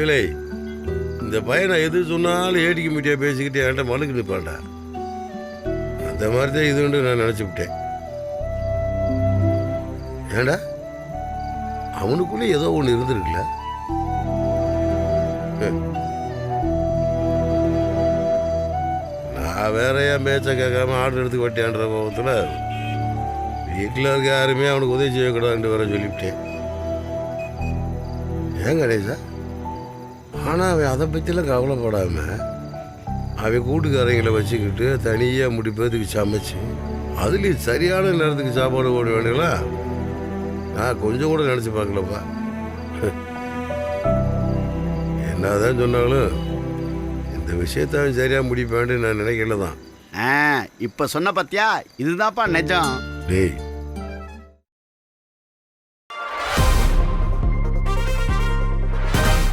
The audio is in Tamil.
ஏழை இந்த பையனை எது சொன்னாலும் ஏடிக்க மீட்டியா பேசிக்கிட்டு என்கிட்ட மலுக்கு நிற்பான்டா. அந்த மாதிரி தான் இதுன்னு நான் நினச்சி விட்டேன். ஏண்டா அவனுக்குள்ளே ஏதோ ஒன்று இருந்திருக்குல்ல. நான் வேற என் பேச்ச கேட்காம ஆர்டர் எடுத்து வட்டியான்ற கோபத்தில் வீட்டில் இருக்க யாருமே அவனுக்கு உதவி செய்யக்கூடாதுன்னு வேற சொல்லிவிட்டேன். ஏன் கணேசா? ஆனால் அவன் அதை பற்றிலாம் கவலைப்படாம அவன் கூட்டுக்காரங்களை வச்சுக்கிட்டு தனியாக முடிப்பதுக்கு சமைச்சு அதுலேயும் சரியான நேரத்துக்கு சாப்பாடு போட வேண்டியங்களா நான் கொஞ்சம் கூட நினச்சி பார்க்கலப்பா. என்னதான் சொன்னாலும் இந்த விஷயத்த அவன் சரியாக முடிப்பான்னு நான் நினைக்கல தான். இப்போ சொன்ன பத்தியா இதுதான்ப்பா நிஜம். டேய்